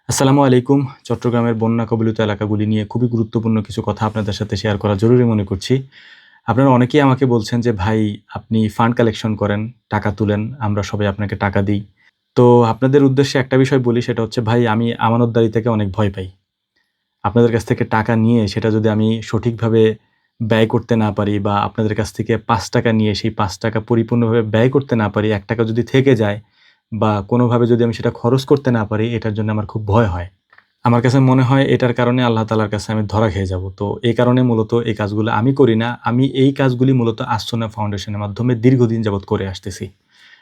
আসসালামু আলাইকুম। চট্টগ্রামের বন্যা কবলিত এলাকাগুলি নিয়ে খুবই গুরুত্বপূর্ণ কিছু কথা আপনাদের সাথে শেয়ার করা জরুরি মনে করছি। আপনারা অনেকেই আমাকে বলছেন যে, "ভাই, আপনি ফান্ড কালেকশন করেন, টাকা তুলেন, আমরা সবাই আপনাকে টাকা দিই।" তো আপনাদের উদ্দেশ্যে একটা বিষয় বলি, সেটা হচ্ছে, ভাই, আমি আমানতদারি থেকে অনেক ভয় পাই। আপনাদের কাছ থেকে টাকা নিয়ে সেটা যদি আমি সঠিকভাবে ব্যয় করতে না পারি, বা আপনাদের কাছ থেকে ৳৫ নিয়ে সেই ৳৫ পরিপূর্ণভাবে ব্যয় করতে না পারি, ৳১ যদি থেকে যায় বা কোনোভাবে যদি আমি সেটা খরচ করতে না পারি, এটার জন্য আমার খুব ভয় হয়। আমার কাছে মনে হয় এটার কারণে আল্লাহ তাআলার কাছে আমি ধরা খেয়ে যাব। তো এই কারণে মূলত এই কাজগুলো আমি করি না। আমি এই কাজগুলি মূলত আস-সুন্নাহ ফাউন্ডেশনের মাধ্যমে দীর্ঘদিন যাবৎ করে আসতেছি।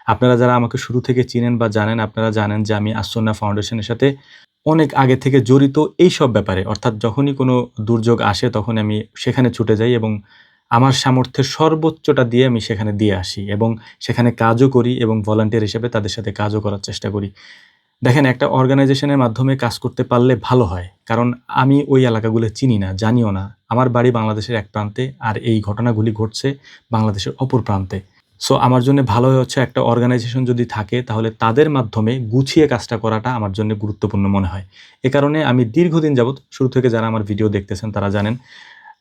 আপনারা যারা আমাকে শুরু থেকে চিনেন বা জানেন, আপনারা জানেন যে আমি আস-সুন্নাহ ফাউন্ডেশনের সাথে অনেক আগে থেকে জড়িত এইসব ব্যাপারে। অর্থাৎ যখনই কোনো দুর্যোগ আসে তখন আমি সেখানে ছুটে যাই এবং আমার সামর্থ্যের সর্বোচ্চটা দিয়ে আমি সেখানে দিয়ে আসি এবং সেখানে কাজও করি এবং ভলান্টিয়ার হিসেবে তাদের সাথে কাজও করার চেষ্টা করি। দেখেন, একটা অর্গানাইজেশনের মাধ্যমে কাজ করতে পারলে ভালো হয়। কারণ আমি ওই এলাকাগুলো চিনি না, জানিও না। আমার বাড়ি বাংলাদেশের এক প্রান্তে, আর এই ঘটনাগুলি ঘটছে বাংলাদেশের অপর প্রান্তে। সো আমার জন্য ভালো হচ্ছে একটা অর্গানাইজেশন যদি থাকে, তাহলে তাদের মাধ্যমে গুছিয়ে কাজটা করাটা আমার জন্য গুরুত্বপূর্ণ মনে হয়। এ কারণে আমি দীর্ঘদিন যাবৎ, শুরু থেকে যারা আমার ভিডিও দেখতেছেন তারা জানেন,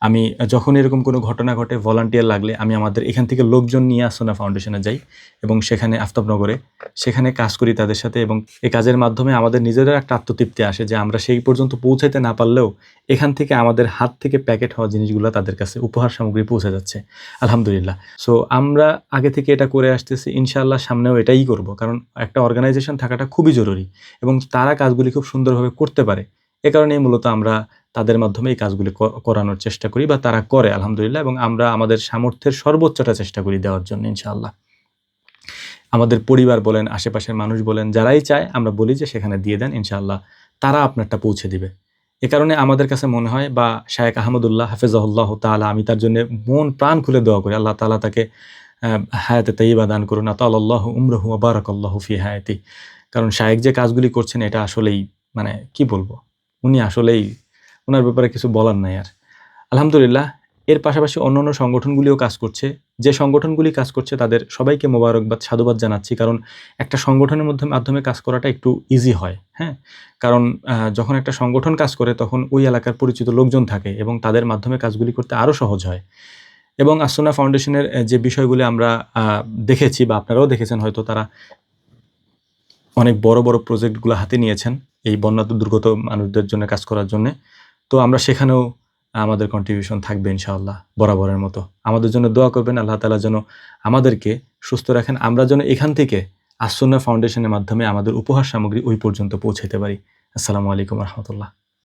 আমি যখন এরকম কোনো ঘটনা ঘটে, ভলান্টিয়ার লাগলে আমি আমাদের এখান থেকে লোকজন নিয়ে আস-সুন্নাহ ফাউন্ডেশনে যাই এবং সেখানে আফতাবনগরে সেখানে কাজ করি তাদের সাথে, এবং এই কাজের মাধ্যমে আমাদের নিজেদের একটা আত্মতৃপ্তি আসে যে আমরা সেই পর্যন্ত পৌঁছাইতে না পারলেও এখান থেকে আমাদের হাত থেকে প্যাকেট হওয়া জিনিসগুলো তাদের কাছে উপহার সামগ্রী পৌঁছে যাচ্ছে। আলহামদুলিল্লাহ। সো আমরা আগে থেকে এটা করে আসতেছি। ইনশাআল্লাহ সামনেও এটাই করব। কারণ একটা অর্গানাইজেশন থাকাটা খুবই জরুরি এবং তারা কাজগুলি খুব সুন্দরভাবে করতে পারে। এ কারণেই মূলত আমরা তাদের মাধ্যমে এই কাজগুলি করানোর চেষ্টা করি, বা তারা করে আলহামদুলিল্লাহ, এবং আমরা আমাদের সামর্থ্যের সর্বোচ্চটা চেষ্টা করি দেওয়ার জন্য ইনশাআল্লাহ। আমাদের পরিবার বলেন, আশেপাশের মানুষ বলেন, যারাই চায় আমরা বলি যে সেখানে দিয়ে দেন, ইনশাআল্লাহ তারা আপনারটা পৌঁছে দিবে। এ কারণে আমাদের কাছে মনে হয়, বা শায়েখ আহমদুল্লাহ হাফিজাহুল্লাহ তাআলা, আমি তার জন্য মন প্রাণ খুলে দোয়া করি, আল্লাহ তাআলা তাকে হায়াতে তাইয়্যিবা দান করুন। আতালাল্লাহু উমরাহু ওয়া বারাকাল্লাহু ফি হায়াতি। কারণ শায়েখ যে কাজগুলি করছেন এটা আসলেই, মানে কি বলবো? উনি আসলেই, উনার ব্যাপারে কিছু বলার নাই আর। আলহামদুলিল্লাহ। এর পাশাপাশি অন্যান্য সংগঠনগুলিও কাজ করছে। যে সংগঠনগুলি কাজ করছে তাদের সবাইকে মোবারকবাদ, সাধুবাদ জানাচ্ছি। কারণ একটা সংগঠনের মাধ্যমে কাজ করাটা একটু ইজি হয়, হ্যাঁ? কারণ যখন একটা সংগঠন কাজ করে তখন ওই এলাকার পরিচিত লোকজন থাকে এবং তাদের মাধ্যমে কাজগুলি করতে আরও সহজ হয়। এবং আস-সুন্নাহ ফাউন্ডেশনের যে বিষয়গুলি আমরা দেখেছি, বা আপনারাও দেখেছেন হয়তো, তারা অনেক বড়, বড় প্রজেক্টগুলো হাতে নিয়েছেন এই বন্যা দুর্গত মানুষদের জন্য কাজ করার জন্যে। তো আমরা সেখানেও আমাদের কন্ট্রিবিউশন থাকবে ইনশাআল্লাহ বরাবরের মতো। আমাদের জন্য দোয়া করবেন, আল্লাহ তাআলা যেন আমাদেরকে সুস্থ রাখেন। আমরা যেন এখান থেকে আস-সুন্নাহ ফাউন্ডেশনের মাধ্যমে আমাদের উপহার সামগ্রী ওই পর্যন্ত পৌঁছাইতে পারি। আসসালামু আলাইকুম ওয়া রাহমাতুল্লাহ।